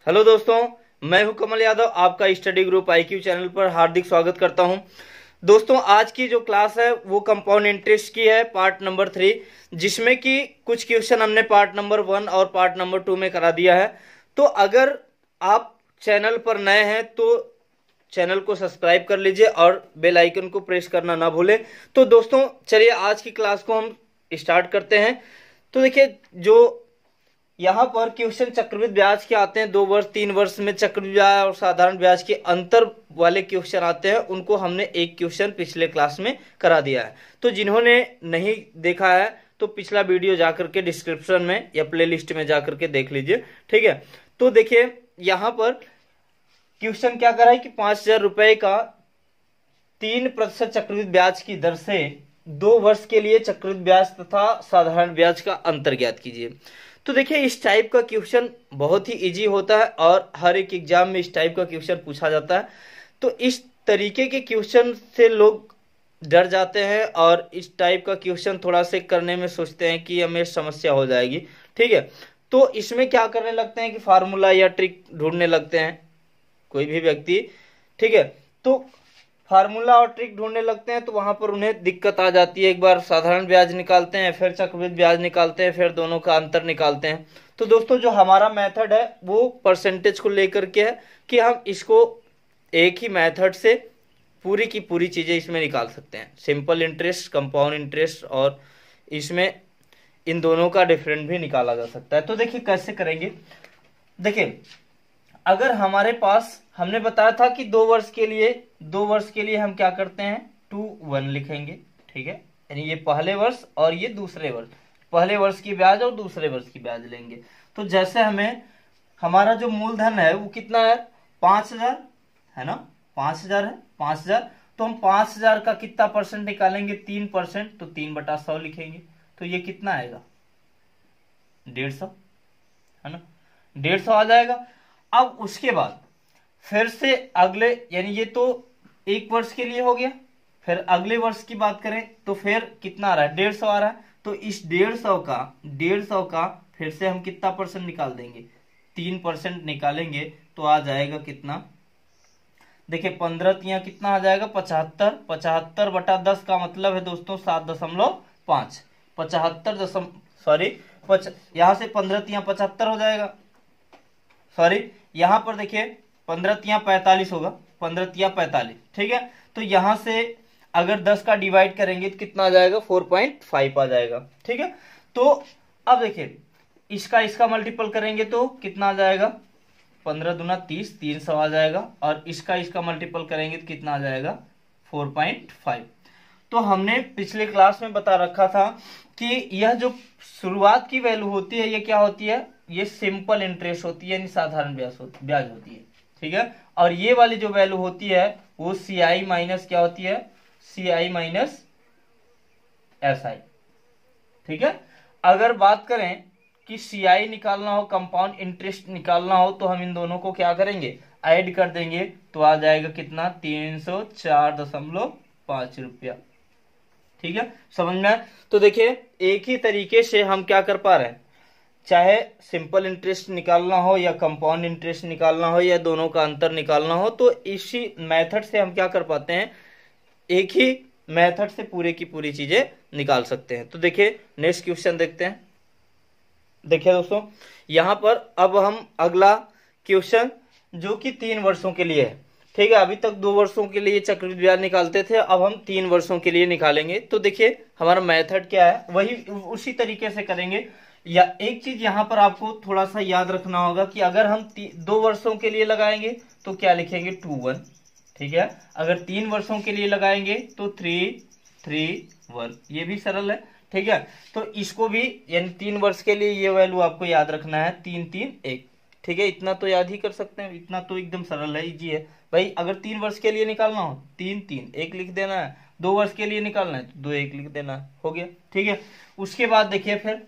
Hello दोस्तों, मैं हूं कमल यादव। आपका स्टडी ग्रुप IQ चैनल पर हार्दिक स्वागत करता हूं। दोस्तों, आज की जो क्लास है वो कंपाउंड इंटरेस्ट की है, पार्ट नंबर 3, जिसमें कि कुछ क्वेश्चन हमने पार्ट नंबर 1 और पार्ट नंबर 2 में करा दिया है। तो अगर आप चैनल पर नए हैं तो चैनल को सब्सक्राइब कर लीजिए और बेल आइकन को प्रेस करना ना भूलें। तो दोस्तों, चलिए आज की क्लास को हम स्टार्ट करते हैं। तो देखिए, जो यहाँ पर क्वेश्चन चक्रवृद्धि ब्याज के आते हैं, 2 वर्ष 3 वर्ष में चक्रवृद्धि ब्याज और साधारण ब्याज के अंतर वाले क्वेश्चन आते हैं। उनको हमने एक क्वेश्चन पिछले क्लास में करा दिया है। तो जिन्होंने नहीं देखा है तो पिछला वीडियो जाकर के डिस्क्रिप्शन में या प्लेलिस्ट में जाकर के देख लीजिए, ठीक है। तो देखिए, यहाँ पर क्वेश्चन क्या करा है कि 5,000 रुपए का 3% चक्रवृद्धि ब्याज की दर से 2 वर्ष के लिए चक्रवृद्धि ब्याज तथा साधारण ब्याज का अंतर ज्ञात कीजिए। तो देखिए, इस टाइप का क्वेश्चन बहुत ही इजी होता है और हर एक एग्जाम में इस टाइप का क्वेश्चन पूछा जाता है। तो इस तरीके के क्वेश्चन से लोग डर जाते हैं और इस टाइप का क्वेश्चन थोड़ा से करने में सोचते हैं कि हमें समस्या हो जाएगी, ठीक है। तो इसमें क्या करने लगते हैं कि फार्मूला या ट्रिक ढूंढने लगते हैं कोई भी व्यक्ति, ठीक है। तो फार्मूला और ट्रिक ढूंढने लगते हैं तो वहां पर उन्हें दिक्कत आ जाती है। एक बार साधारण ब्याज निकालते हैं, फिर चक्रवृद्धि ब्याज निकालते हैं, फिर दोनों का अंतर निकालते हैं। तो दोस्तों, जो हमारा मेथड है वो परसेंटेज को लेकर के है कि हम इसको एक ही मेथड से पूरी की पूरी चीजें इसमें निकाल सकते हैं। सिंपल इंटरेस्ट, कंपाउंड इंटरेस्ट, और इसमें इन दोनों का डिफरेंट भी निकाला जा सकता है। तो देखिए कैसे करेंगे। देखिए, अगर हमारे पास हमने बताया था कि 2 वर्ष के लिए हम क्या करते हैं, 2-1 लिखेंगे, ठीक है। यानी ये पहले वर्ष और ये दूसरे वर्ष, पहले वर्ष की ब्याज और दूसरे वर्ष की ब्याज लेंगे। तो जैसे हमें हमारा जो मूलधन है वो कितना है, 5,000 है ना, 5,000 है, 5,000। तो हम 5,000 का कितना परसेंट निकालेंगे, 3%। तो 3/100 लिखेंगे। तो ये कितना आएगा, 150, है ना, 150 आ जाएगा। अब उसके बाद फिर से अगले, यानी ये तो 1 वर्ष के लिए हो गया। फिर अगले वर्ष की बात करें तो फिर कितना आ रहा है, 150 आ रहा है। तो इस 150 का फिर से हम कितना परसेंट निकाल देंगे, 3% निकालेंगे। तो आ जाएगा कितना, देखिए 15 तिया कितना आ जाएगा, 75। 75/10 का मतलब है दोस्तों 7.5। 75 यहां से 15 तिया 75 हो जाएगा। सॉरी, यहां पर देखिए 15 तिया 45 होगा, 15 तिया 45, ठीक है। तो यहां से अगर 10 का डिवाइड करेंगे तो कितना आ जाएगा, 4.5 आ जाएगा, ठीक है। तो अब देखिए, इसका मल्टीपल करेंगे तो कितना आ जाएगा, 15 दूना 30, 300 आ जाएगा। और इसका मल्टीपल करेंगे तो कितना आ जाएगा, 4.5। तो हमने पिछले क्लास में बता रखा था कि यह जो शुरुआत की वैल्यू होती है ये क्या होती है, ये सिंपल इंटरेस्ट होती है, यानी साधारण ब्याज होती है, ठीक है। और ये वाली जो वैल्यू होती है वो CI माइनस क्या होती है, CI माइनस SI, ठीक है। अगर बात करें कि CI निकालना हो, कंपाउंड इंटरेस्ट निकालना हो, तो हम इन दोनों को क्या करेंगे, ऐड कर देंगे। तो आ जाएगा कितना, 304.5 रुपया, ठीक है। समझ में आया? तो देखिए, एक ही तरीके से हम क्या कर पा रहे हैं, चाहे सिंपल इंटरेस्ट निकालना हो या कंपाउंड इंटरेस्ट निकालना हो या दोनों का अंतर निकालना हो, तो इसी मेथड से हम क्या कर पाते हैं, एक ही मेथड से पूरे की पूरी चीजें निकाल सकते हैं। तो देखिए, नेक्स्ट क्वेश्चन देखते हैं। देखिए दोस्तों, यहां पर अब हम अगला क्वेश्चन जो कि 3 वर्षों के लिए है, ठीक है। अभी तक 2 वर्षों के लिए चक्रवृद्धि ब्याज निकालते थे, अब हम 3 वर्षों के लिए निकालेंगे। तो देखिए, हमारा मेथड क्या है, वही उसी तरीके से करेंगे। या एक चीज यहां पर आपको थोड़ा सा याद रखना होगा कि अगर हम 2 वर्षों के लिए लगाएंगे तो क्या लिखेंगे, 2-1, ठीक है। अगर 3 वर्षों के लिए लगाएंगे तो 3-3-1, ये भी सरल है, ठीक है। तो इसको भी, यानी 3 वर्ष के लिए ये वैल्यू आपको याद रखना है, 3-3-1, ठीक है। इतना तो याद ही कर सकते हैं, इतना तो एकदम सरल है, इजी है भाई। अगर 3 वर्ष के लिए निकालना हो 3-3-1 लिख देना है, 2 वर्ष के लिए निकालना है तो 2-1 लिख देना है, हो गया, ठीक है। उसके बाद देखिए, फिर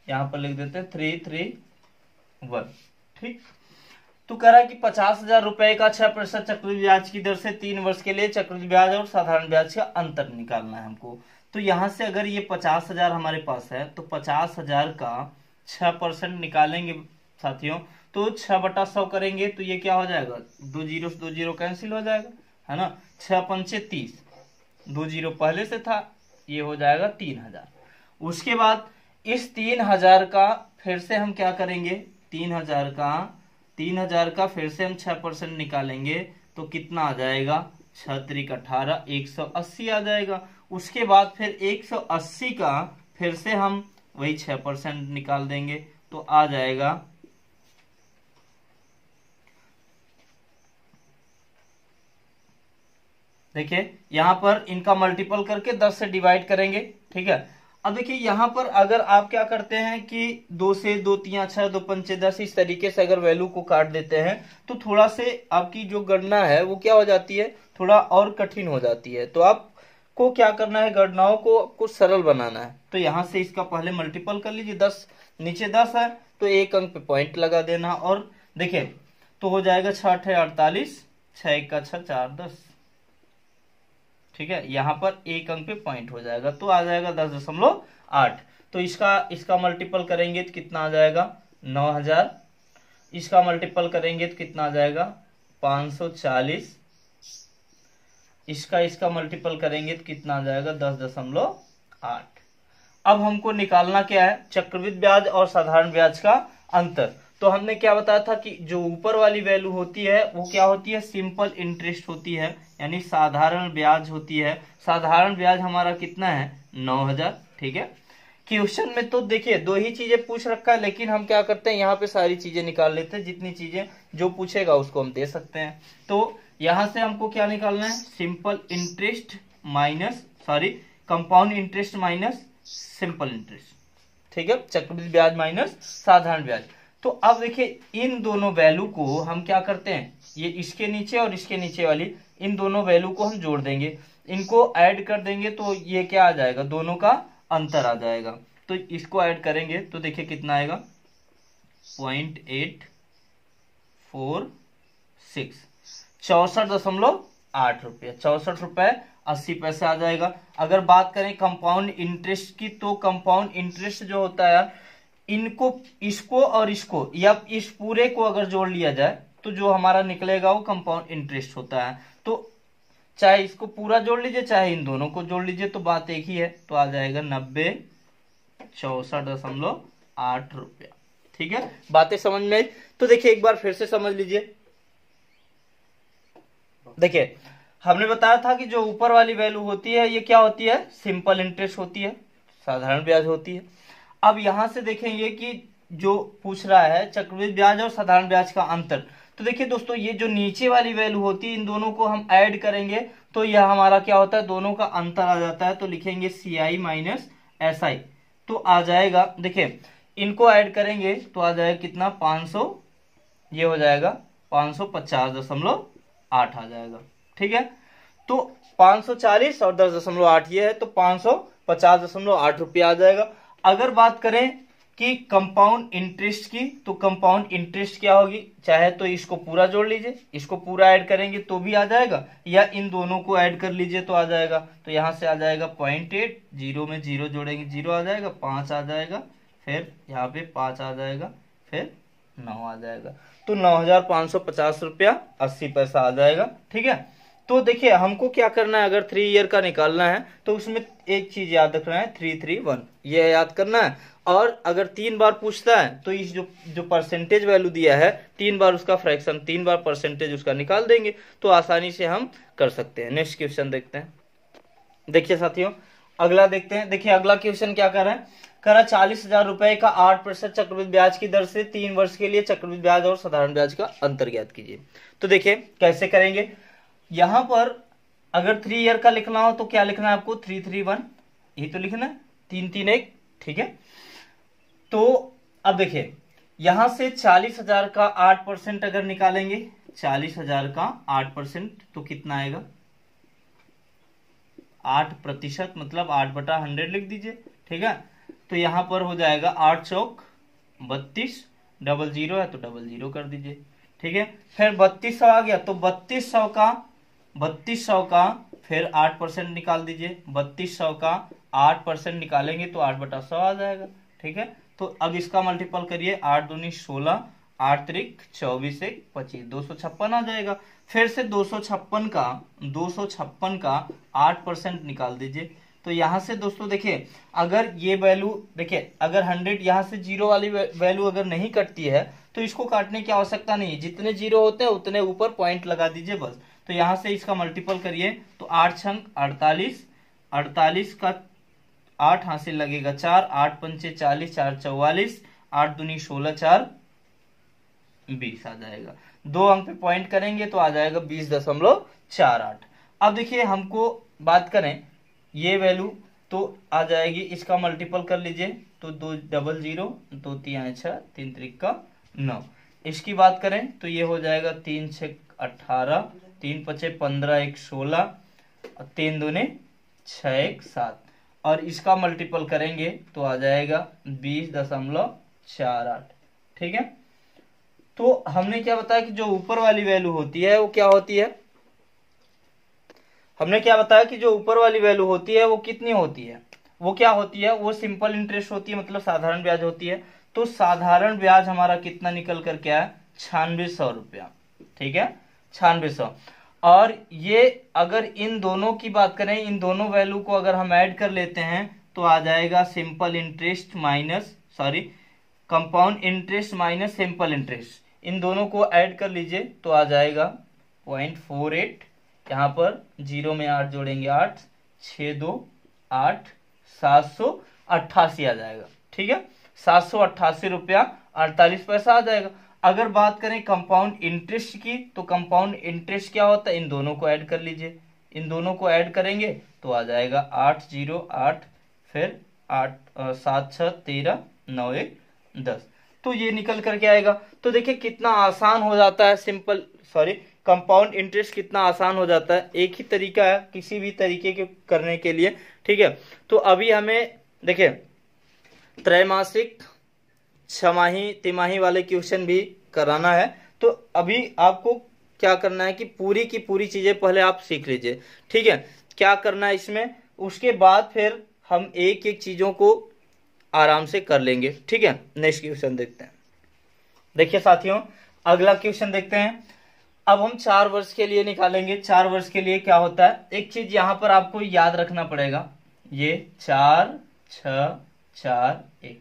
यहां पर लिख देते हैं 3-3-1, ठीक। तो कह रहा है कि 50,000 रुपए का 6% चक्रवृद्धि ब्याज की दर से 3 वर्ष के लिए चक्रवृद्धि ब्याज और साधारण ब्याज का अंतर निकालना है हमको। तो यहां से अगर ये 50,000 हमारे पास है तो 50,000 का 6% निकालेंगे साथियों, तो 6/100 करेंगे तो ये क्या हो जाएगा, 2 जीरो से 2 जीरो कैंसिल हो जाएगा, है ना। 6 पंचे 30, 2 जीरो पहले से था, ये हो जाएगा 3000। उसके बाद इस 3000 का फिर से हम क्या करेंगे, 3000 का फिर से हम 6% निकालेंगे तो कितना आ जाएगा, 6 त्रिक 18, 180 आ जाएगा। उसके बाद फिर 180 का फिर से हम वही 6% निकाल देंगे तो आ जाएगा, देखिए यहां पर इनका मल्टीपल करके 10 से डिवाइड करेंगे, ठीक है। अब देखिए यहां पर अगर आप क्या करते हैं कि 2 से 2 3 6 2 5 10 इस तरीके से अगर वैल्यू को काट देते हैं तो थोड़ा से आपकी जो गणना है वो क्या हो जाती है, थोड़ा और कठिन हो जाती है। तो आपको क्या करना है, गणनाओं को आपको सरल बनाना है। तो यहां से इसका पहले मल्टीपल कर लीजिए, 10 नीचे 10 है तो एक अंक पे पॉइंट लगा देना, और देखिए तो हो जाएगा 6 8 48, 6 1 का 6 4 10, ठीक है। यहां पर एक अंक पे पॉइंट हो जाएगा तो आ जाएगा 10.8। तो इसका मल्टीपल करेंगे तो कितना आ जाएगा, 9000। इसका मल्टीपल करेंगे तो कितना आ जाएगा, 540। इसका मल्टीपल करेंगे तो कितना आ जाएगा, 10.8। अब हमको निकालना क्या है, चक्रवृद्धि ब्याज और साधारण ब्याज का अंतर। तो हमने क्या बताया था कि जो ऊपर वाली वैल्यू होती है वो क्या होती है, सिंपल इंटरेस्ट होती है, यानी साधारण ब्याज होती है। साधारण ब्याज हमारा कितना है, 9000, ठीक है। क्वेश्चन में तो देखिए 2 ही चीजें पूछ रखा है, लेकिन हम क्या करते हैं यहाँ पे सारी चीजें निकाल लेते हैं, जितनी चीजें जो पूछेगा उसको हम दे सकते हैं। तो यहां से हमको क्या निकालना है, simple interest minus compound interest minus simple interest, ठीक है। चक्रवृद्धि ब्याज माइनस साधारण ब्याज। तो अब देखिए इन दोनों वैल्यू को हम क्या करते हैं, ये इसके नीचे और इसके नीचे वाली इन दोनों वैल्यू को हम जोड़ देंगे, इनको ऐड कर देंगे तो ये क्या आ जाएगा, दोनों का अंतर आ जाएगा। तो इसको ऐड करेंगे तो देखिए कितना आएगा, 0.846, 64.8 रुपये, 64 रुपए 80 पैसे आ जाएगा। अगर बात करें कंपाउंड इंटरेस्ट की, तो कंपाउंड इंटरेस्ट जो होता है, इसको और इसको या इस पूरे को अगर जोड़ लिया जाए तो जो हमारा निकलेगा वो कंपाउंड इंटरेस्ट होता है। तो चाहे इसको पूरा जोड़ लीजिए चाहे इन दोनों को जोड़ लीजिए तो बात एक ही है, तो आ जाएगा 64.8 रुपया, ठीक है। बातें समझ में आई? तो देखिए एक बार फिर से समझ लीजिए। देखिए हमने बताया था कि जो ऊपर वाली वैल्यू होती है ये क्या होती है, सिंपल इंटरेस्ट होती है, साधारण ब्याज होती है। अब यहां से देखेंगे कि जो पूछ रहा है चक्रवृद्धि ब्याज और साधारण ब्याज का अंतर। तो देखिए दोस्तों ये जो नीचे वाली वैल्यू होती है इन दोनों को हम ऐड करेंगे तो यह हमारा क्या होता है, दोनों का अंतर आ जाता है। तो लिखेंगे CI माइनस SI, तो आ जाएगा, देखिए इनको ऐड करेंगे तो आ जाएगा कितना, 500, ये हो जाएगा 550.8 आ जाएगा, ठीक है। तो 540 और 10.8 ये है तो 550.8 रुपया आ जाएगा। अगर बात करें कि कंपाउंड इंटरेस्ट की, तो कंपाउंड इंटरेस्ट क्या होगी, चाहे तो इसको पूरा जोड़ लीजिए, इसको पूरा ऐड करेंगे तो भी आ जाएगा, या इन दोनों को ऐड कर लीजिए तो आ जाएगा। तो यहां से आ जाएगा 0.8, 0 में 0 जोड़ेंगे 0 आ जाएगा, 5 आ जाएगा, फिर यहाँ पे 5 आ जाएगा, फिर 9 आ जाएगा। तो 9550 रुपया 80 पैसा आ जाएगा, ठीक है। तो देखिए हमको क्या करना है, अगर 3 ईयर का निकालना है तो उसमें एक चीज याद रखना है, 331 ये याद करना है। और अगर 3 बार पूछता है तो इस जो परसेंटेज वैल्यू दिया है 3 बार उसका फ्रैक्शन, 3 बार परसेंटेज उसका निकाल देंगे तो आसानी से हम कर सकते हैं। नेक्स्ट क्वेश्चन देखते हैं। देखिए साथियों अगला देखते हैं। देखिए अगला क्वेश्चन क्या कर रहा है, 40,000 रुपए का 8% चक्रवृद्धि ब्याज की दर से 3 वर्ष के लिए चक्रवृद्धि ब्याज और साधारण ब्याज का अंतर ज्ञात कीजिए। तो देखिए कैसे करेंगे, यहां पर अगर 3 ईयर का लिखना हो तो क्या लिखना है आपको, 331 ये तो लिखना है, 331, ठीक है। तो अब देखिए यहां से 40,000 का 8% अगर निकालेंगे, 40,000 का 8% तो कितना आएगा, 8% मतलब 8/100 लिख दीजिए, ठीक है। तो यहां पर हो जाएगा 8 चौक 32, 00 है तो 00 कर दीजिए, ठीक है। फिर 3200 आ गया तो 3200 का फिर 8% निकाल दीजिए, 3200 का 8% निकालेंगे तो 8/100 आ जाएगा, ठीक है। तो अब इसका मल्टीपल करिए, 8 दूनी 16, 8 त्रिक 24, 1 25, 256 आ जाएगा। फिर से 256 का 8% निकाल दीजिए। तो यहाँ से दोस्तों देखिए, अगर ये वैल्यू देखिए, अगर 100 यहाँ से जीरो वाली वैल्यू अगर नहीं कटती है तो इसको काटने की आवश्यकता नहीं है, जितने जीरो होते हैं उतने ऊपर पॉइंट लगा दीजिए बस। तो यहाँ से इसका मल्टीपल करिए तो 8 छंग 48, 48 का 8 हासिल लगेगा 4, 8 पंचे 40, 4 44, 8 दूनी 16, 4 20 आ जाएगा। 2 अंक पे पॉइंट करेंगे तो आ जाएगा 20.48। अब देखिए हमको बात करें ये वैल्यू तो आ जाएगी, इसका मल्टीपल कर लीजिए तो 2 डबल 0, 2 3 6, 3 त्रिक का 9। इसकी बात करें तो ये हो जाएगा 3 6 18, 3 पचे 15, 1 16, 3 दूने 6 1 7, और इसका मल्टीपल करेंगे तो आ जाएगा 20.48। ठीक है, तो हमने क्या बताया कि जो ऊपर वाली वैल्यू होती है वो क्या होती है, हमने क्या बताया कि जो ऊपर वाली वैल्यू होती है वो कितनी होती है, वो क्या होती है, वो सिंपल इंटरेस्ट होती है, मतलब साधारण ब्याज होती है। तो साधारण ब्याज हमारा कितना निकल कर क्या है, 9600 रुपया। ठीक है, 9600। और ये अगर इन दोनों की बात करें, इन दोनों वैल्यू को अगर हम ऐड कर लेते हैं तो आ जाएगा simple interest minus compound interest minus simple interest. इन दोनों को ऐड कर लीजिए तो आ जाएगा 0.48, यहाँ पर 0 में 8 जोड़ेंगे 8, 6 2 8, 788 आ जाएगा। ठीक है, 788 रुपया 48 पैसा आ जाएगा। अगर बात करें कंपाउंड इंटरेस्ट की तो कंपाउंड इंटरेस्ट क्या होता है, इन दोनों को ऐड कर लीजिए, इन दोनों को ऐड करेंगे तो आ जाएगा 8 0 8, फिर 8 7 6 13, 9 1 10। तो ये निकल करके आएगा। तो देखिए कितना आसान हो जाता है, कंपाउंड इंटरेस्ट कितना आसान हो जाता है। एक ही तरीका है किसी भी तरीके के करने के लिए। ठीक है, तो अभी हमें देखिए त्रैमासिक, छमाही, तिमाही वाले क्वेश्चन भी कराना है। तो अभी आपको क्या करना है कि पूरी की पूरी चीजें पहले आप सीख लीजिए। ठीक है, क्या करना है इसमें, उसके बाद फिर हम एक एक चीजों को आराम से कर लेंगे। ठीक है, नेक्स्ट क्वेश्चन देखते हैं। देखिए साथियों, अगला क्वेश्चन देखते हैं। अब हम 4 वर्ष के लिए निकालेंगे। 4 वर्ष के लिए क्या होता है, एक चीज यहां पर आपको याद रखना पड़ेगा, ये 4 6 4 1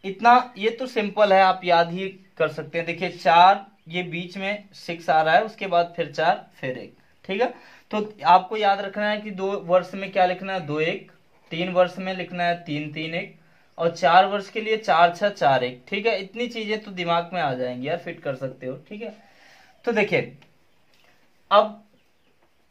इतना, ये तो सिंपल है, आप याद ही कर सकते हैं। देखिए 4, ये बीच में 6 आ रहा है, उसके बाद फिर 4 फिर 1। ठीक है, तो आपको याद रखना है कि 2 वर्ष में क्या लिखना है, 2 1, 3 वर्ष में लिखना है 3 3 1, और 4 वर्ष के लिए 4 6 4 1। ठीक है, इतनी चीजें तो दिमाग में आ जाएंगी यार, फिट कर सकते हो। ठीक है, तो देखिए अब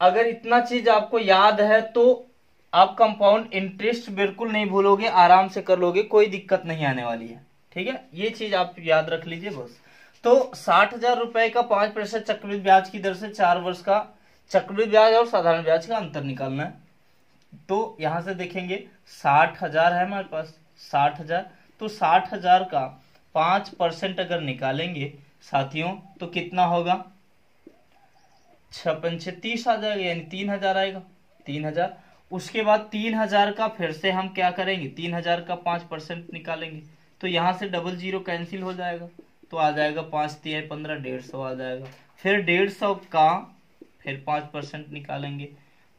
अगर इतना चीज आपको याद है तो आप कंपाउंड इंटरेस्ट बिल्कुल नहीं भूलोगे, आराम से कर लोगे, कोई दिक्कत नहीं आने वाली है। ठीक है, ये चीज आप याद रख लीजिए बस। तो 60,000 रुपए का 5% चक्रवृद्धि ब्याज की दर से 4 वर्ष का चक्रवृद्धि ब्याज और साधारण ब्याज का अंतर निकालना है। तो यहां से देखेंगे 60,000 है हमारे पास, 60,000, तो 60,000 का 5% अगर निकालेंगे साथियों तो कितना होगा, 6 पंचे 30 आ जाएगा, यानी 3,000 आएगा, 3,000। उसके बाद 3,000 का फिर से हम क्या करेंगे, 3,000 का 5% निकालेंगे, तो यहां से डबल जीरो कैंसिल हो जाएगा, तो आ जाएगा 5 3 15, 150 आ जाएगा। फिर 150 का फिर 5% निकालेंगे,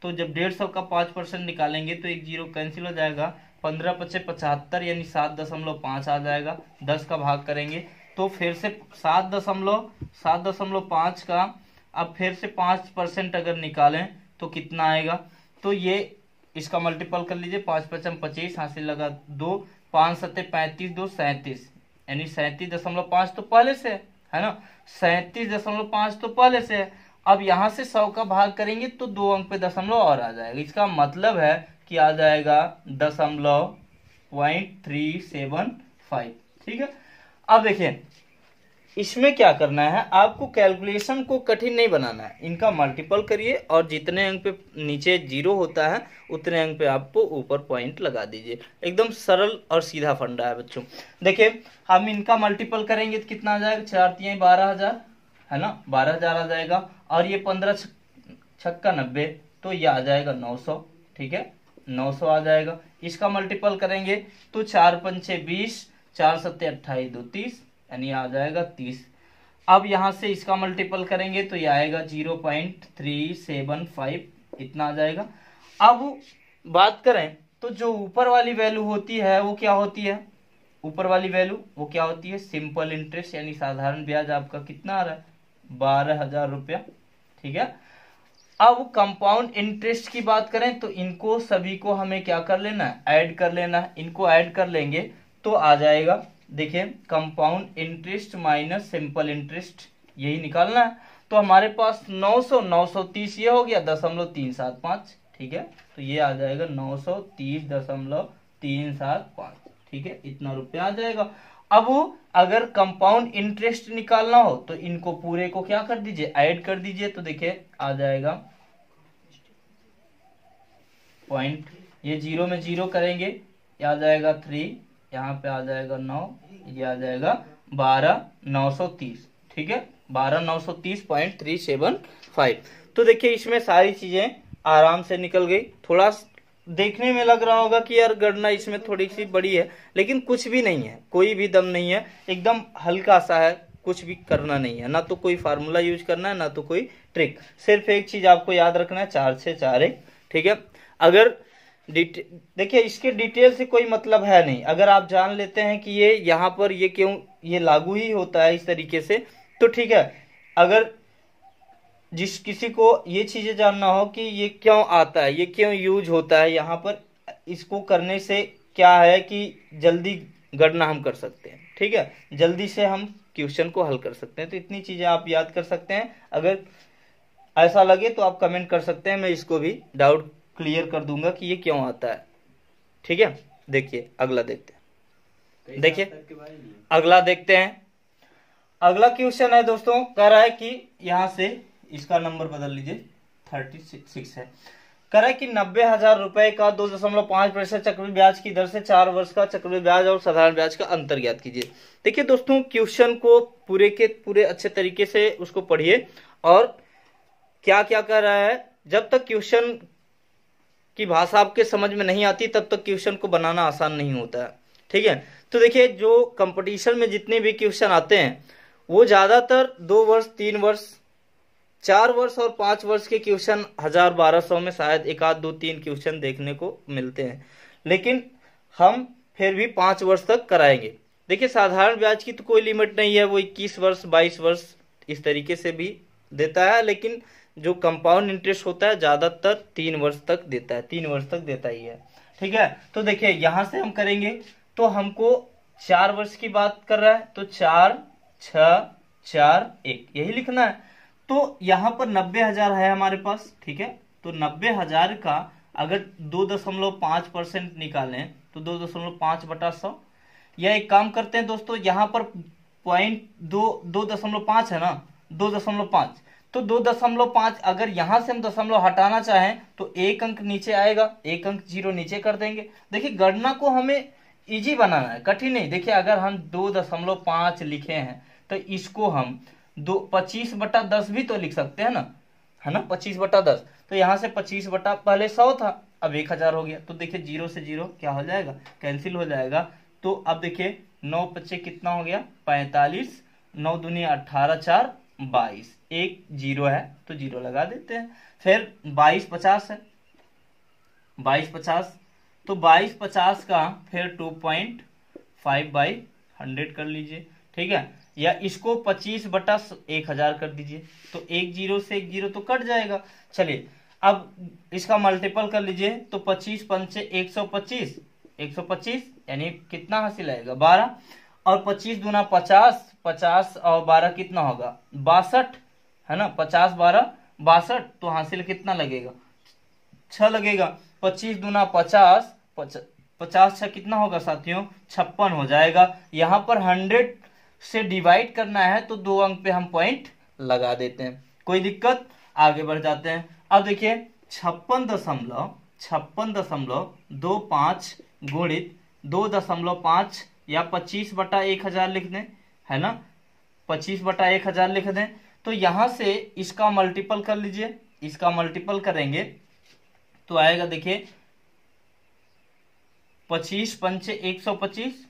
तो जब 150 का 5% निकालेंगे तो एक जीरो कैंसिल हो जाएगा, 15 पचे 75, यानी 7.5 आ जाएगा। 10 का भाग करेंगे तो फिर से 7.5 का अब फिर से 5% अगर निकालें तो कितना आएगा, तो ये इसका मल्टीपल कर लीजिए, 5 पचम 25, हासिल लगा 2, 5 सत्ते 35, 2 37, यानी 37.5 तो पहले से है ना, 37.5 तो पहले से है। अब यहां से 100 का भाग करेंगे तो 2 अंक पे दशमलव और आ जाएगा, इसका मतलब है कि आ जाएगा 0.375। ठीक है, अब देखिए इसमें क्या करना है, आपको कैलकुलेशन को कठिन नहीं बनाना है, इनका मल्टीपल करिए और जितने अंक पे नीचे जीरो होता है उतने अंक पे आपको ऊपर पॉइंट लगा दीजिए। एकदम सरल और सीधा फंडा है बच्चों। देखिए हम इनका मल्टीपल करेंगे तो कितना आ जाएगा, 4 3 12,000 है ना, 12,000 आ जाएगा, और ये 15 छक्का 90, तो ये आ जाएगा 900। ठीक है, 900 आ जाएगा। इसका मल्टीपल करेंगे तो 4 पंचे 20, 4 सत्ते 28, 2 30, यानी आ जाएगा 30। अब यहां से इसका मल्टीपल करेंगे तो ये आएगा 0.375, इतना आ जाएगा। अब बात करें तो जो ऊपर वाली वैल्यू होती है वो क्या होती है, ऊपर वाली वैल्यू वो क्या होती है, सिंपल इंटरेस्ट यानी साधारण ब्याज आपका कितना आ रहा है, 12,000 रुपया। ठीक है, अब कंपाउंड इंटरेस्ट की बात करें तो इनको सभी को हमें क्या कर लेना है, ऐड कर लेना है। इनको ऐड कर लेंगे तो आ जाएगा, देखिए compound interest minus simple interest, यही निकालना है। तो हमारे पास 900 930 ये हो गया 0.375। ठीक है, तो ये आ जाएगा 930.375। ठीक है, इतना रुपया आ जाएगा। अब अगर कंपाउंड इंटरेस्ट निकालना हो तो इनको पूरे को क्या कर दीजिए, ऐड कर दीजिए। तो देखिए आ जाएगा पॉइंट, ये 0 में 0 करेंगे, ये आ जाएगा 3, यहाँ पे आ जाएगा 9, ये आ जाएगा 12,930। ठीक है, 12,930.375। तो देखिए इसमें सारी चीजें आराम से निकल गई। थोड़ा देखने में लग रहा होगा कि यार गणना इसमें थोड़ी सी बड़ी है, लेकिन कुछ भी नहीं है, कोई भी दम नहीं है, एकदम हल्का सा है, कुछ भी करना नहीं है, ना तो कोई फार्मूला यूज करना है ना तो कोई ट्रिक। सिर्फ एक चीज आपको याद रखना है, 4 6 4 1। ठीक है, अगर देखिए इसके डिटेल से कोई मतलब है नहीं, अगर आप जान लेते हैं कि ये यहाँ पर ये क्यों ये लागू ही होता है इस तरीके से तो ठीक है। अगर जिस किसी को ये चीजें जानना हो कि ये क्यों आता है, ये क्यों यूज होता है यहाँ पर, इसको करने से क्या है कि जल्दी गणना हम कर सकते हैं। ठीक है, जल्दी से हम क्वेश्चन को हल कर सकते हैं। तो इतनी चीजें आप याद कर सकते हैं। अगर ऐसा लगे तो आप कमेंट कर सकते हैं, मैं इसको भी डाउट क्लियर कर दूंगा कि ये क्यों आता है। ठीक है, देखिए अगला देखते हैं। देखिए अगला देखते हैं। अगला क्वेश्चन है दोस्तों, कह रहा है कि यहां से इसका नंबर बदल लीजिए, 36 है। कह रहा है कि 90,000 रुपए का 2.5% चक्रवृद्धि ब्याज की दर से 4 वर्ष का चक्रवृद्धि ब्याज और साधारण ब्याज का अंतर ज्ञात कीजिए। देखिए दोस्तों क्वेश्चन को पूरे के पूरे अच्छे तरीके से उसको पढ़िए और क्या क्या कर रहा है। जब तक क्वेश्चन की भाषा आपके समझ में नहीं आती तब तक क्वेश्चन को बनाना आसान नहीं होता है। ठीक है, तो देखिए जो कंपटीशन में जितने भी क्वेश्चन आते हैं वो ज्यादातर 2 वर्ष 3 वर्ष 4 वर्ष और 5 वर्ष के क्वेश्चन 1000-1200 में शायद 1 आध 2 3 क्वेश्चन देखने को मिलते हैं, लेकिन हम फिर भी 5 वर्ष तक कराएंगे। देखिए साधारण ब्याज की तो कोई लिमिट नहीं है, वो 21 वर्ष 22 वर्ष इस तरीके से भी देता है, लेकिन जो कंपाउंड इंटरेस्ट होता है ज्यादातर 3 वर्ष तक देता है, 3 वर्ष तक देता ही है। ठीक है, तो देखिए यहां से हम करेंगे तो हमको 4 वर्ष की बात कर रहा है तो 4 6 4 1 यही लिखना है। तो यहाँ पर 90,000 है हमारे पास। ठीक है, तो 90,000 का अगर 2.5% निकालें तो 2.5/100, या एक काम करते हैं दोस्तों, यहाँ पर पॉइंट 2.5 है ना, 2.5, तो 2.5 अगर यहां से हम दशमलव हटाना चाहें तो एक अंक नीचे आएगा, एक अंक 0 नीचे कर देंगे। देखिए गणना को हमें इजी बनाना है, कठिन नहीं। देखिए अगर हम 2.5 लिखे हैं तो इसको हम 25/10 भी तो लिख सकते हैं ना, है ना, 25/10। तो यहाँ से 25 पहले 100 था, अब 1000 हो गया। तो देखिए 0 से 0 क्या हो जाएगा, कैंसिल हो जाएगा। तो अब देखिए 9 5 कितना हो गया, 45, 9 दूनी 18, 4 22, एक 0 है तो 0 लगा देते हैं। फिर 2250 है, 2250, तो 2250 का फिर 2.5/100 कर लीजिए। ठीक है, या इसको 25/1000 कर दीजिए, तो 1 0 से 1 0 तो कट जाएगा। चलिए अब इसका मल्टीपल कर लीजिए, तो 25 पंचे 125, 125 यानी कितना हासिल आएगा 12, और 25 दूना 50, 50 और 12 कितना होगा 62, है ना, 50 12 62, तो हासिल कितना लगेगा 6 लगेगा। 25 दूना 50, 50 6 कितना होगा साथियों 56 हो जाएगा। यहाँ पर 100 से डिवाइड करना है तो 2 अंक पे हम पॉइंट लगा देते हैं, कोई दिक्कत, आगे बढ़ जाते हैं। अब देखिए 56.25 गुणित 2.5 या 25/1000 लिख दें, है ना, 25/1000 लिख दें। तो यहां से इसका मल्टीपल कर लीजिए, इसका मल्टीपल करेंगे तो आएगा देखिए 25 पंचे 125,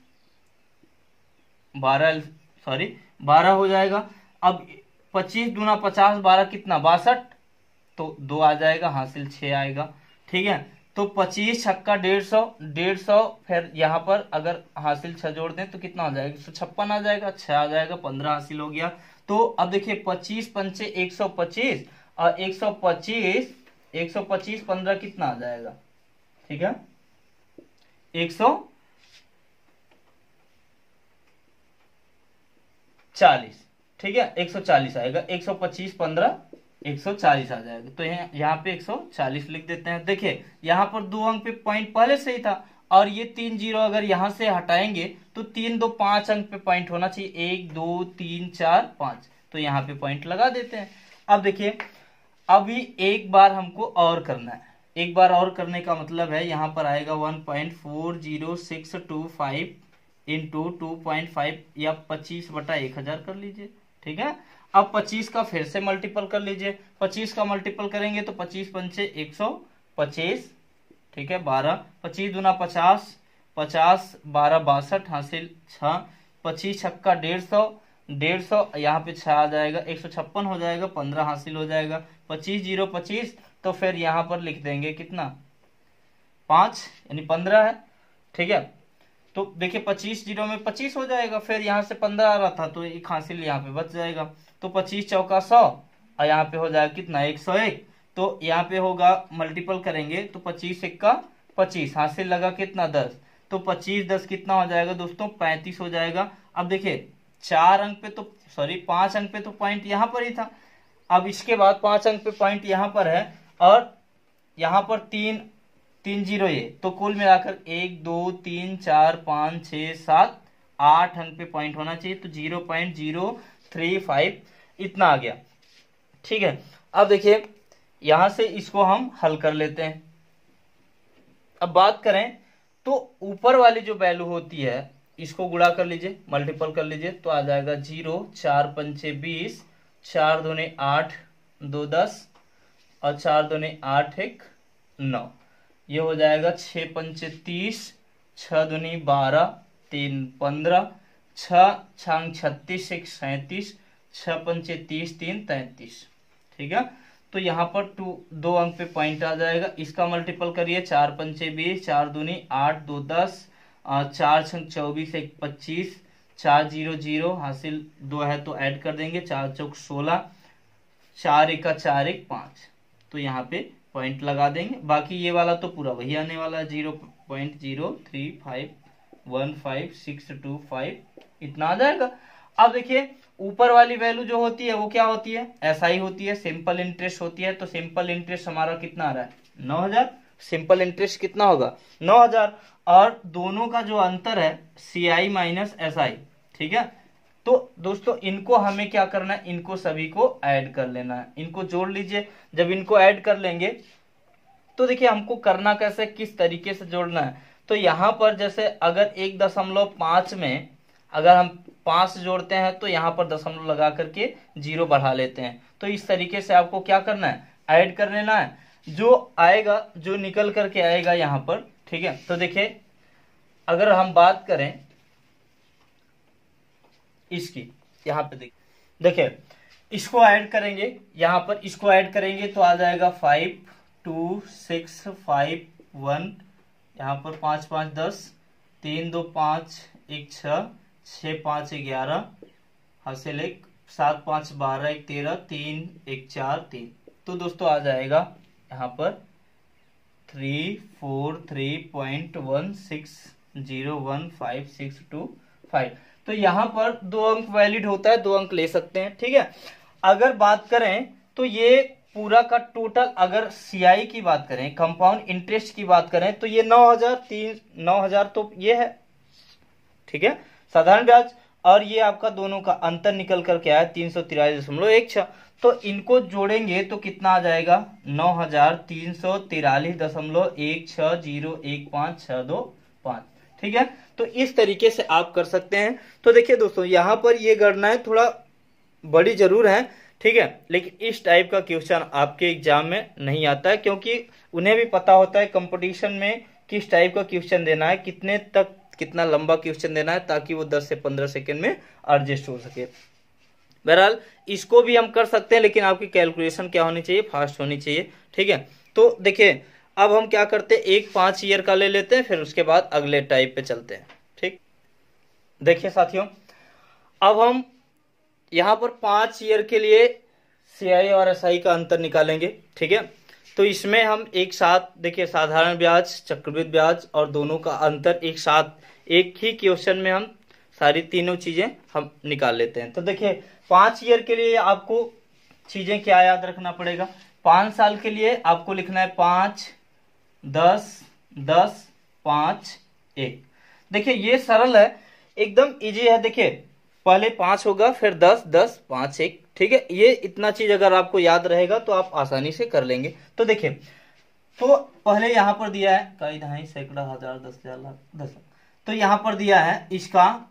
12 हो जाएगा। अब 25 दूना 50, 12 कितना 62, तो 2 आ जाएगा, हासिल 6 आएगा। ठीक है, तो 25 छक्का 150, 150 फिर यहाँ पर अगर हासिल 6 जोड़ दें तो कितना आ जाएगा, 156 आ जाएगा, 6 आ जाएगा, 15 हासिल हो गया। तो अब देखिए 25 पंचे 125 और 125 15 कितना आ जाएगा, ठीक है 140, ठीक है 140 आएगा, 125 15 140 आ जाएगा। तो यहाँ पे 140 लिख देते हैं। देखिए यहाँ पर 2 अंक पे पॉइंट पहले से ही था और ये 3 जीरो अगर यहाँ से हटाएंगे तो 3 2 5 अंक पे पॉइंट होना चाहिए, 1 2 3 4 5, तो यहाँ पे पॉइंट लगा देते हैं। अब देखिए अभी एक बार हमको और करना है, एक बार और करने का मतलब है यहाँ पर आएगा 1.40625 इंटू 2.5 या 25/1000 कर लीजिए। ठीक है, अब 25 का फिर से मल्टीपल कर लीजिए, 25 का मल्टीपल करेंगे तो 25 पंचे 125, ठीक है 12, 25 दूना 50, 50 12 62 हासिल 6, 25 छक्का 150, 150 यहाँ पे 6 आ जाएगा, 156 हो जाएगा, 15 हासिल हो जाएगा, 25 0 25, तो फिर यहाँ पर लिख देंगे कितना 5 यानी 15 है। ठीक है, तो देखिए 25 जीरो में 25 हो जाएगा, फिर यहाँ से 15 आ रहा था तो एक हासिल यहाँ पे बच जाएगा, तो 25 चौका 100 और यहाँ पे हो जाएगा कितना 101, तो यहाँ पे होगा मल्टीपल करेंगे तो 25 एक्का 25 हासिल लगा कितना 10, तो 25 10 कितना हो जाएगा दोस्तों 35 हो जाएगा। अब देखिए 5 अंक पे तो पॉइंट यहाँ पर ही था, अब इसके बाद 5 अंक पे पॉइंट यहाँ पर है और यहाँ पर 3 जीरो ये, तो कुल मिलाकर 1 2 3 4 5 6 7 8 अंक पे पॉइंट होना चाहिए, तो 0.035 इतना आ गया। ठीक है, अब देखिए यहां से इसको हम हल कर लेते हैं। अब बात करें तो ऊपर वाली जो वैल्यू होती है इसको गुणा कर लीजिए, मल्टीपल कर लीजिए, तो आ जाएगा 0 4 पंचे 20, 4 दूने 8 2 10 और 4 दूने 8 1 9, ये हो जाएगा 6 पंचे 30, 6 दूनी 12 3 15, 6 छांग 36 1 37, 6 पंचे 30 3 33। ठीक है, तो यहाँ पर 2 अंक पे पॉइंट आ जाएगा, इसका मल्टीपल करिए, 4 पंचे 20, 4 दूनी 8 2 10, 4 छंग 24 1 25, 4 0 0 हासिल 2 है तो ऐड कर देंगे, 4 चौक 16, 4 1 4 1 5, तो यहाँ पे पॉइंट लगा देंगे। बाकी ये वाला तो पूरा वही आने वाला है 0.0351562 इतना आ जाएगा। अब देखिए ऊपर वाली वैल्यू जो होती है वो क्या होती है, एसआई होती है, सिंपल इंटरेस्ट होती है, तो सिंपल इंटरेस्ट हमारा कितना आ रहा है 9000, सिंपल इंटरेस्ट कितना होगा 9000, और दोनों का जो अंतर है सीआई माइनस एसआई। ठीक है, तो दोस्तों इनको हमें क्या करना है, इनको सभी को ऐड कर लेना है, इनको जोड़ लीजिए। जब इनको ऐड कर लेंगे तो देखिए हमको करना कैसे, किस तरीके से जोड़ना है, तो यहाँ पर जैसे अगर 1.5 में अगर हम 5 जोड़ते हैं तो यहाँ पर दशमलव लगा करके 0 बढ़ा लेते हैं, तो इस तरीके से आपको क्या करना है ऐड कर लेना है, जो आएगा जो निकल करके आएगा यहाँ पर। ठीक है, तो देखिए अगर हम बात करें इसकी, यहाँ पे देखिए इसको ऐड करेंगे, यहाँ पर इसको ऐड करेंगे तो आ जाएगा 5 2 6 5 1, यहाँ पर 5 5 10, 3 2 5 1 6, 6 5 11 हासिल 1, 7 5 12 1 13, 3 1 4 3, तो दोस्तों आ जाएगा यहाँ पर 343.1601562, तो यहाँ पर 2 अंक वैलिड होता है, 2 अंक ले सकते हैं। ठीक है, अगर बात करें तो ये पूरा का टोटल, अगर सीआई की बात करें, कंपाउंड इंटरेस्ट की बात करें, तो ये 9000 तो ये है, ठीक है साधारण ब्याज, और ये आपका दोनों का अंतर निकल करके आया 343.16, तो इनको जोड़ेंगे तो कितना आ जाएगा 9343.1601562.5। ठीक है, तो इस तरीके से आप कर सकते हैं। तो देखिए दोस्तों यहाँ पर ये गणनाएं थोड़ा बड़ी जरूर है, ठीक है, लेकिन इस टाइप का क्वेश्चन आपके एग्जाम में नहीं आता है, क्योंकि उन्हें भी पता होता है कंपटीशन में किस टाइप का क्वेश्चन देना है, कितना लंबा क्वेश्चन देना है ताकि वो 10 से 15 सेकंड में एडजस्ट हो सके। बहरहाल इसको भी हम कर सकते हैं, लेकिन आपकी कैलकुलेशन क्या होनी चाहिए, फास्ट होनी चाहिए। ठीक है, तो देखिए अब हम क्या करते हैं, एक 5 ईयर का ले लेते हैं, फिर उसके बाद अगले टाइप पे चलते हैं। ठीक, देखिए साथियों, अब हम यहाँ पर 5 ईयर के लिए CI और SI का अंतर निकालेंगे। ठीक है, तो इसमें हम एक साथ देखिए साधारण ब्याज, चक्रवृद्धि ब्याज और दोनों का अंतर एक साथ एक ही क्वेश्चन में हम सारी तीनों चीजें हम निकाल लेते हैं। तो देखिए 5 ईयर के लिए आपको चीजें क्या याद रखना पड़ेगा, 5 साल के लिए आपको लिखना है 5, 10, 10, 5, 1। देखिए ये सरल है, एकदम इजी है। देखिए पहले 5 होगा, फिर 10, 10, 5, 1। ठीक है, ये इतना चीज अगर आपको याद रहेगा तो आप आसानी से कर लेंगे। तो देखिए, तो पहले यहां पर दिया है कई, दहाई, सैकड़ा, हजार, 10,000, लाख, 10 लाख। तो यहां पर दिया है इसका,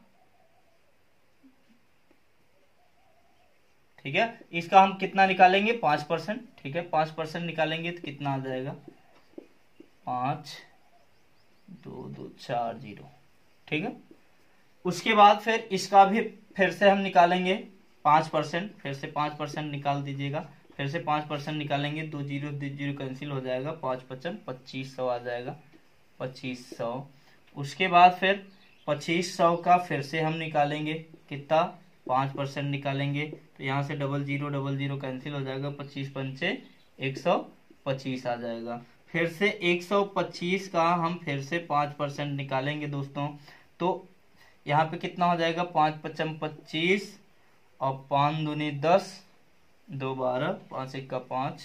ठीक है, इसका हम कितना निकालेंगे, 5%। ठीक है, 5% निकालेंगे तो कितना आ जाएगा, 5, 2, 2, 4, 0। ठीक है, उसके बाद फिर इसका भी फिर से हम निकालेंगे 5%, फिर से 5% निकाल दीजिएगा, फिर से 5% निकालेंगे, 2 जीरो 2 जीरो कैंसिल हो जाएगा, 5 55 2500 आ जाएगा, 2500। उसके बाद फिर 2500 का फिर से हम निकालेंगे कितना, 5% निकालेंगे, तो यहाँ से 00 कैंसिल हो जाएगा, 25 पंचे 125 आ जाएगा। फिर से 125 का हम फिर से 5% निकालेंगे दोस्तों, तो यहाँ पे कितना हो जाएगा, 5 55 25 और 5 दूनी 10, 2 12, 5 1 का 5,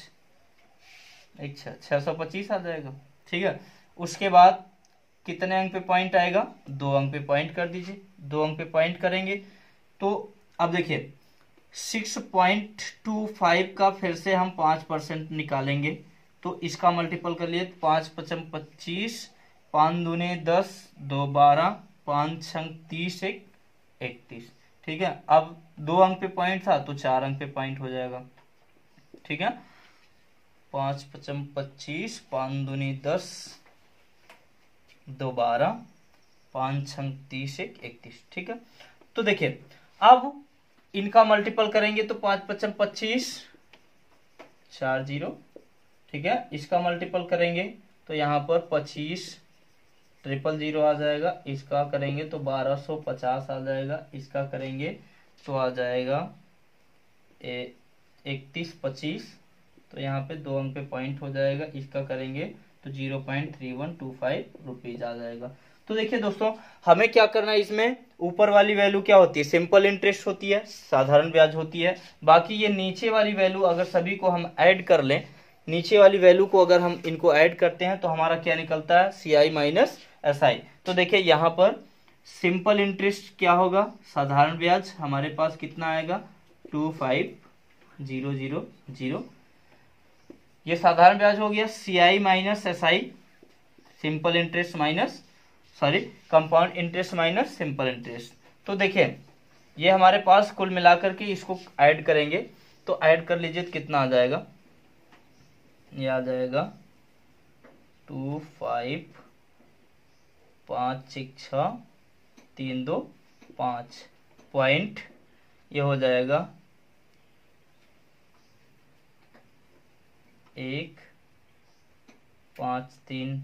अच्छा 625 आ जाएगा। ठीक है, उसके बाद कितने अंक पे पॉइंट आएगा, 2 अंक पे पॉइंट कर दीजिए, 2 अंक पे पॉइंट करेंगे। तो अब देखिए 6.25 का फिर से हम 5% निकालेंगे, तो इसका मल्टीपल कर लिए, 5 55 25, 5 दूने 10, 2 12, 5 6 30, 1 31। ठीक है, अब 2 अंक पे पॉइंट था तो 4 अंक पे पॉइंट हो जाएगा। ठीक है, 5 55 25, 5 दूनी 10, 2 12, 5 6 30, 1 31। ठीक है, तो देखिए अब इनका मल्टीपल करेंगे तो 5 55 25, 4 0। ठीक है, इसका मल्टीपल करेंगे तो यहाँ पर 25 000 आ जाएगा, इसका करेंगे तो 1250 आ जाएगा, इसका करेंगे तो आ जाएगा 31 25, तो यहाँ पे 2 अंक पे पॉइंट हो जाएगा, इसका करेंगे तो 0.3125 रुपीज आ जाएगा। तो देखिए दोस्तों, हमें क्या करना है, इसमें ऊपर वाली वैल्यू क्या होती है, सिंपल इंटरेस्ट होती है, साधारण ब्याज होती है। बाकी ये नीचे वाली वैल्यू अगर सभी को हम ऐड कर लें, नीचे वाली वैल्यू को अगर हम इनको ऐड करते हैं तो हमारा क्या निकलता है, CI माइनस SI। तो देखिए यहाँ पर सिंपल इंटरेस्ट क्या होगा, साधारण ब्याज हमारे पास कितना आएगा, 25000। ये साधारण ब्याज हो गया, CI minus SI, simple interest minus compound interest minus simple interest. तो देखिए ये हमारे पास कुल मिलाकर के इसको ऐड करेंगे, तो ऐड कर लीजिए तो कितना आ जाएगा, ये आ जाएगा 2 5 5 6 6 3 2 5 पॉइंट, ये हो जाएगा 1 5 3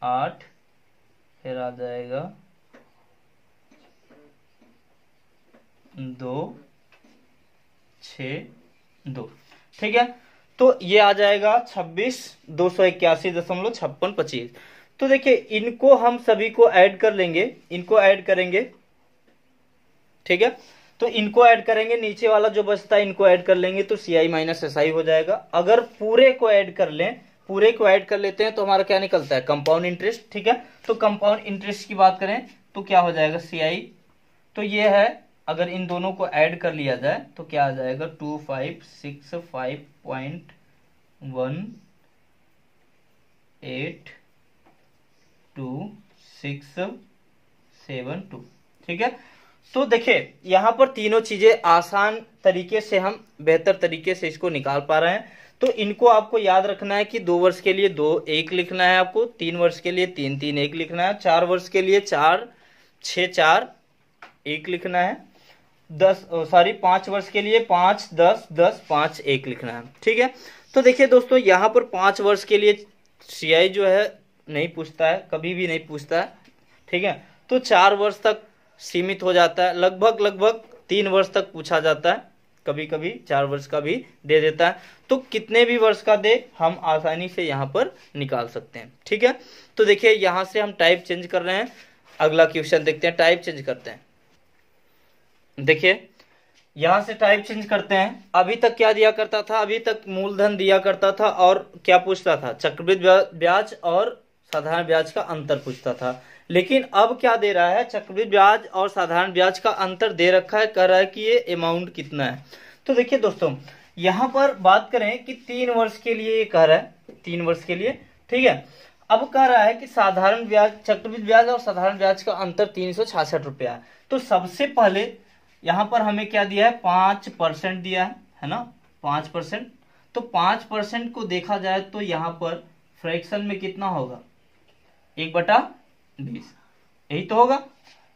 8, फिर आ जाएगा 2 6 2। ठीक है, तो ये आ जाएगा 26,281.5625। तो देखिए इनको हम सभी को ऐड कर लेंगे, इनको ऐड करेंगे। ठीक है, तो इनको ऐड करेंगे, नीचे वाला जो बचता है इनको ऐड कर लेंगे तो CI माइनस SI हो जाएगा। अगर पूरे को ऐड कर लें, पूरे को ऐड कर लेते हैं तो हमारा क्या निकलता है, कंपाउंड इंटरेस्ट। ठीक है, तो कंपाउंड इंटरेस्ट की बात करें तो क्या हो जाएगा, CI, तो ये है, अगर इन दोनों को ऐड कर लिया जाए तो क्या आ जाएगा, 2565.1826672। ठीक है, तो देखिए यहां पर तीनों चीजें आसान तरीके से हम बेहतर तरीके से इसको निकाल पा रहे हैं। तो इनको आपको याद रखना है कि 2 वर्ष के लिए 2 1 लिखना है आपको, 3 वर्ष के लिए 3 3 1 लिखना है, 4 वर्ष के लिए 4 6 4 1 लिखना है, 5 वर्ष के लिए 5 10 10 5 1 लिखना है। ठीक है, तो देखिए दोस्तों यहाँ पर 5 वर्ष के लिए सीआई जो है नहीं पूछता है, कभी भी नहीं पूछता है। ठीक है, तो 4 वर्ष तक सीमित हो जाता है, लगभग 3 वर्ष तक पूछा जाता है, कभी कभी 4 वर्ष का भी दे देता है। तो कितने भी वर्ष का दे हम आसानी से यहाँ पर निकाल सकते हैं। ठीक है, तो देखिए यहाँ से हम टाइप चेंज कर रहे हैं, अगला क्वेश्चन देखते हैं, टाइप चेंज करते हैं। देखिए यहां से टाइप चेंज करते हैं। अभी तक क्या दिया करता था, अभी तक मूलधन दिया करता था और क्या पूछता था, चक्रवृद्धि ब्याज और साधारण ब्याज का अंतर पूछता था। लेकिन अब क्या दे रहा है, चक्रवृद्धि ब्याज और साधारण ब्याज का अंतर दे रखा है, कह रहा है कि ये अमाउंट कितना है। तो देखिए दोस्तों यहां पर बात करें कि 3 वर्ष के लिए ये कह रहा है, 3 वर्ष के लिए। ठीक है, अब कह रहा है कि साधारण ब्याज, चक्रवृद्धि ब्याज और साधारण ब्याज का अंतर 366 रुपया है। तो सबसे पहले यहां पर हमें क्या दिया है, 5% दिया है ना, 5%। तो 5% को देखा जाए तो यहां पर फ्रैक्शन में कितना होगा, 1/20, यही तो होगा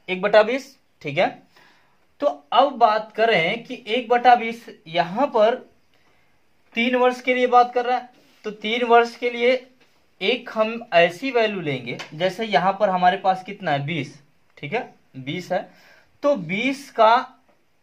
1/20। ठीक है, तो अब बात करें कि 1/20 यहां पर 3 वर्ष के लिए बात कर रहा है, तो 3 वर्ष के लिए एक हम ऐसी वैल्यू लेंगे, जैसे यहां पर हमारे पास कितना है 20। ठीक है, 20 है, तो 20 का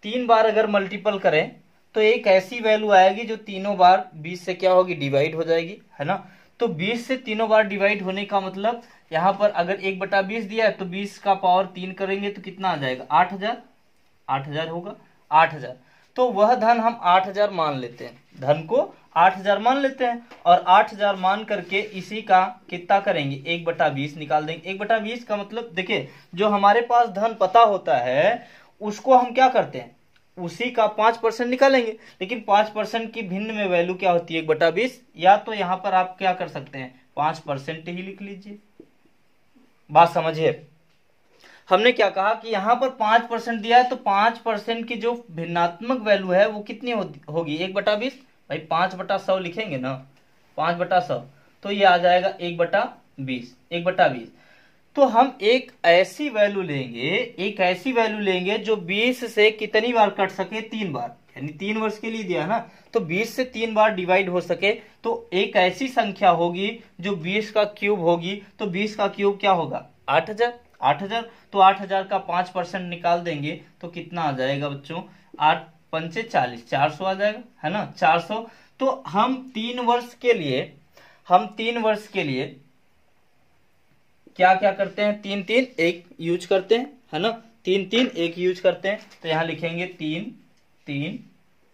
3 बार अगर मल्टीपल करें तो एक ऐसी वैल्यू आएगी जो तीनों बार 20 से क्या होगी, डिवाइड हो जाएगी, है ना। तो 20 से तीनों बार डिवाइड होने का मतलब यहां पर अगर 1/20 दिया है तो 20 का पावर 3 करेंगे तो कितना आ जाएगा, 8000 होगा, 8000। तो वह धन हम 8000 मान लेते हैं, धन को 8000 मान लेते हैं, और 8000 मान करके इसी का कितना करेंगे, 1/20 निकाल देंगे। 1/20 का मतलब देखिए जो हमारे पास धन पता होता है उसको हम क्या करते हैं, उसी का 5% निकालेंगे। लेकिन 5% की भिन्न में वैल्यू क्या होती है, 1/20, या तो यहां पर आप क्या कर सकते हैं, 5% ही लिख लीजिए। बात समझिए, हमने क्या कहा कि यहां पर 5% दिया है, तो 5% की जो भिन्नात्मक वैल्यू है वो कितनी होगी, 1/20। भाई 5/100 लिखेंगे ना, 5/100, तो ये आ जाएगा 1/20। तो हम एक ऐसी वैल्यू लेंगे जो 20 से कितनी बार कट सके, 3 बार, यानी 3 वर्ष के लिए दिया है ना, तो 20 से 3 बार डिवाइड हो सके। तो एक ऐसी संख्या होगी जो 20 का क्यूब होगी, तो 20 का क्यूब क्या होगा, 8000। तो 8000 का 5% निकाल देंगे तो कितना आ जाएगा बच्चों, 8 पंचे 40, 400 आ जाएगा, है ना, 400। तो हम 3 वर्ष के लिए क्या क्या करते हैं, 3 3 1 यूज करते हैं, है ना, 3 3 1 यूज करते हैं। तो यहां लिखेंगे 3 3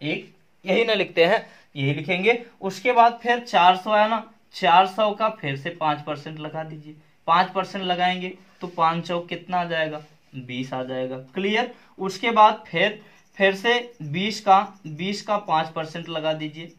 1, यही ना लिखते हैं, यही लिखेंगे। उसके बाद फिर 400 आया ना, 400 का फिर से 5% लगा दीजिए, 5% लगाएंगे तो 5 चौक कितना आ जाएगा, 20 आ जाएगा, क्लियर। उसके बाद फिर से 20 का 5% लगा दीजिए।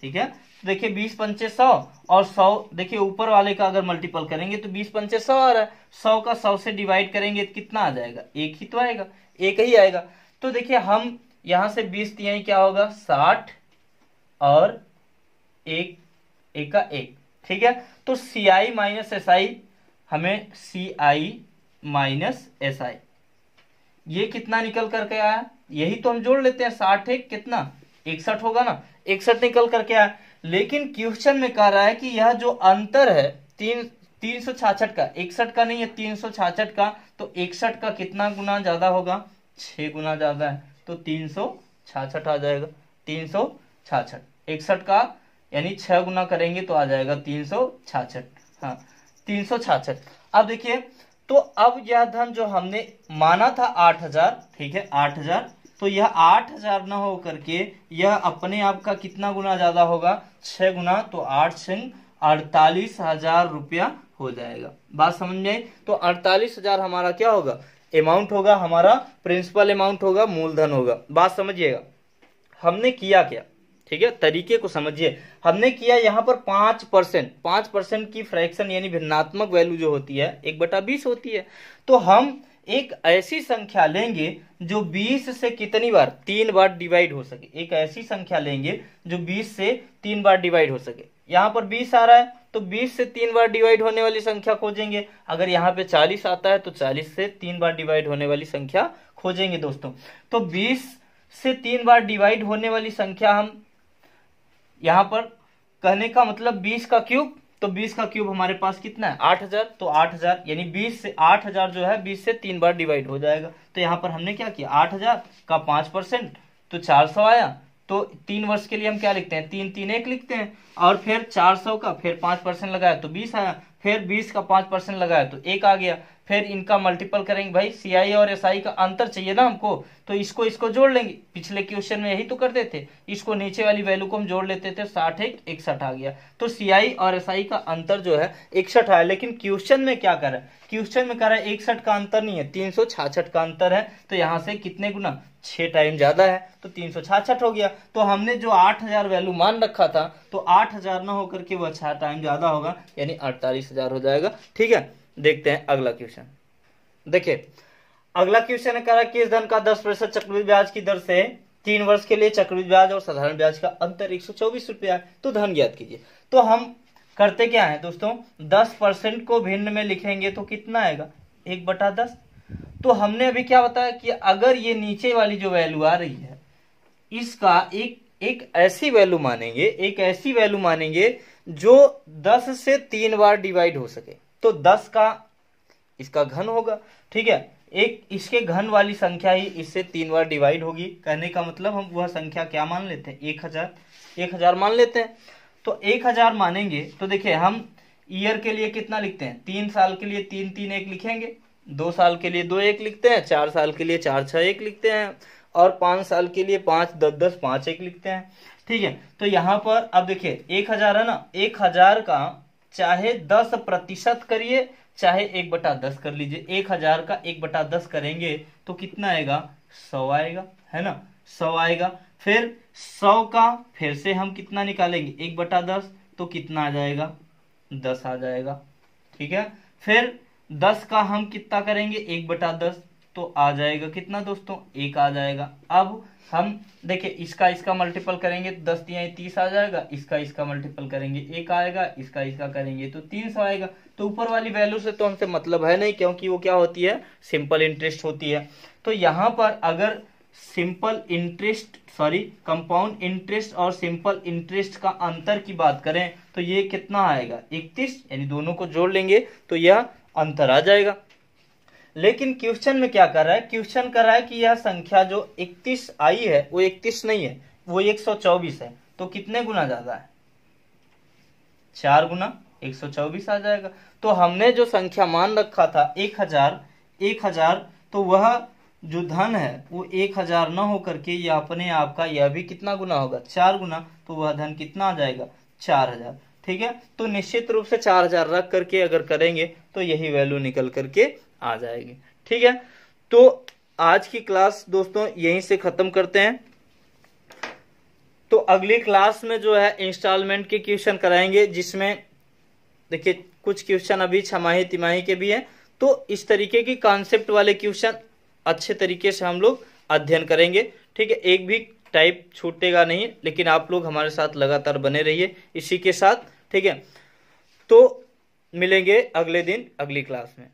ठीक है, तो देखिए 20 पंचे 100 और 100, देखिए ऊपर वाले का अगर मल्टीपल करेंगे तो 20 पंचे 100 आ रहा है, 100 का 100 से डिवाइड करेंगे तो कितना आ जाएगा, एक ही तो आएगा, एक ही आएगा। तो देखिए हम यहां से 20 दिए क्या होगा, 60 और एक का 1। ठीक है, तो CI माइनस SI, हमें CI माइनस SI ये कितना निकल करके आया, यही तो हम जोड़ लेते हैं, 60 एक कितना 61 होगा ना, 61 निकल करके आया। लेकिन क्वेश्चन में कह रहा है कि यह जो अंतर है 366 का, 61 का नहीं है, 366 का, तो 61 का कितना गुना ज्यादा होगा, 6 गुना ज्यादा है, तो 366 आ जाएगा, 366। 61 का यानी 6 गुना करेंगे तो आ जाएगा 366, हाँ 366। अब देखिए, तो अब यह धन जो हमने माना था 8000, ठीक है 8000, तो यह 8000 ना हो करके यह अपने आप का कितना गुना ज्यादा होगा, 6 गुना, तो 8 6 48,000 रुपया हो जाएगा। बात समझ में आई। तो 48,000 हमारा क्या होगा, अमाउंट होगा, हमारा प्रिंसिपल अमाउंट होगा, मूलधन होगा। बात समझिएगा, हमने किया क्या, ठीक है, तरीके को समझिए। हमने किया यहाँ पर 5% की फ्रैक्शन यानी भिन्नात्मक वैल्यू जो होती है 1/20 होती है। तो हम एक ऐसी संख्या लेंगे जो 20 से कितनी बार, 3 बार डिवाइड हो सके। एक ऐसी संख्या लेंगे जो 20 से 3 बार डिवाइड हो सके, यहाँ पर 20 आ रहा है तो 20 से 3 बार डिवाइड होने वाली संख्या खोजेंगे। अगर यहाँ पे 40 आता है तो 40 से 3 बार डिवाइड होने वाली संख्या खोजेंगे दोस्तों। तो 20 से 3 बार डिवाइड होने वाली संख्या हम यहाँ पर कहने का मतलब 20 का क्यूब, तो 20 का क्यूब हमारे पास कितना है 8000, तो 8000 यानी 20 से 8000 जो है 20 से 3 बार डिवाइड हो जाएगा। तो यहाँ पर हमने क्या किया 8000 का 5% तो 400 आया। तो 3 वर्ष के लिए हम क्या लिखते हैं 3 3 1 लिखते हैं, और फिर 400 का फिर 5% लगाया तो 20 आया, फिर 20 का 5% लगाया तो 1 आ गया। फिर इनका मल्टीपल करेंगे, भाई सीआई और एसआई का अंतर चाहिए ना हमको, तो इसको जोड़ लेंगे। पिछले क्वेश्चन में यही तो करते थे, इसको नीचे वाली वैल्यू को हम जोड़ लेते थे, 60 1 61 आ गया। तो सीआई और एसआई का अंतर जो है 61 आया। लेकिन क्वेश्चन में क्या कर रहा है, क्वेश्चन में कह रहा है 61 का अंतर नहीं है, 366 का अंतर है। तो यहाँ से कितने गुना 6 टाइम ज्यादा है, तो 366 हो गया। तो हमने जो 8000 वैल्यू मान रखा था, तो 8000 ना होकर के वह 6 टाइम ज्यादा होगा, यानी 48000 हो जाएगा। ठीक है, देखते हैं अगला क्वेश्चन। देखिए अगला क्वेश्चन है कह रहा है कि इस धन का 10% चक्रवृद्धि ब्याज की दर से 3 वर्ष के लिए चक्रवृद्धि ब्याज और साधारण ब्याज का अंतर 124 रुपया है, तो धन ज्ञात कीजिए। तो हम करते क्या है दोस्तों, 10% को भिन्न में लिखेंगे तो कितना आएगा 1/10। तो हमने अभी क्या बताया कि अगर ये नीचे वाली जो वैल्यू आ रही है इसका एक ऐसी वैल्यू मानेंगे, एक ऐसी वैल्यू मानेंगे जो 10 से 3 बार डिवाइड हो सके। तो 10 का इसका घन होगा, ठीक है, एक इसके घन वाली संख्या ही इससे 3 बार डिवाइड होगी। कहने का मतलब हम वह संख्या क्या मान लेते हैं 1000 मान लेते हैं। तो 1000 मानेंगे तो देखिए हम ईयर के लिए कितना लिखते हैं 3 साल के लिए 3 3 1 लिखेंगे, 2 साल के लिए 2 1 लिखते हैं, 4 साल के लिए 4 6 1 लिखते हैं, और 5 साल के लिए 5 10 10 5 1 लिखते हैं। ठीक है, तो यहाँ पर अब देखिए 1000 है ना, 1000 का चाहे 10% करिए चाहे 1/10 कर लीजिए। 1000 का 1/10 करेंगे तो कितना आएगा 100 आएगा, है ना, 100 आएगा। फिर 100 का फिर से हम कितना निकालेंगे 1/10, तो कितना आ जाएगा 10 आ जाएगा। ठीक है, फिर 10 का हम कितना करेंगे 1/10, तो आ जाएगा कितना दोस्तों 1 आ जाएगा। अब हम देखिए इसका मल्टीपल करेंगे तो 10 तिहाई 30 आ जाएगा, इसका मल्टीपल करेंगे 1 आएगा, इसका करेंगे तो 300 आएगा। तो ऊपर वाली वैल्यू से तो हमसे मतलब है नहीं, क्योंकि वो क्या होती है सिंपल इंटरेस्ट होती है। तो यहाँ पर अगर सिंपल इंटरेस्ट कंपाउंड इंटरेस्ट और सिंपल इंटरेस्ट का अंतर की बात करें तो ये कितना आएगा 31, यानी दोनों को जोड़ लेंगे तो यह अंतर आ जाएगा। लेकिन क्वेश्चन में क्या कर रहा है, क्वेश्चन कर रहा है कि यह संख्या जो 31 आई है वो 31 नहीं है, वो 124 है। तो कितने गुना ज्यादा है 4 गुना 124 आ जाएगा। तो हमने जो संख्या मान रखा था 1000, तो वह जो धन है वो 1000 न होकर के ये अपने आप का यह भी कितना गुना होगा 4 गुना, तो वह धन कितना आ जाएगा 4000। ठीक है, तो निश्चित रूप से 4000 रख करके अगर करेंगे तो यही वैल्यू निकल करके आ जाएगी। ठीक है, तो आज की क्लास दोस्तों यहीं से खत्म करते हैं। तो अगली क्लास में जो है इंस्टॉलमेंट के क्वेश्चन कराएंगे, जिसमें देखिए कुछ क्वेश्चन अभी छमाही तिमाही के भी हैं। तो इस तरीके की कॉन्सेप्ट वाले क्वेश्चन अच्छे तरीके से हम लोग अध्ययन करेंगे। ठीक है, एक भी टाइप छूटेगा नहीं, लेकिन आप लोग हमारे साथ लगातार बने रहिए इसी के साथ। ठीक है, तो मिलेंगे अगले दिन अगली क्लास में।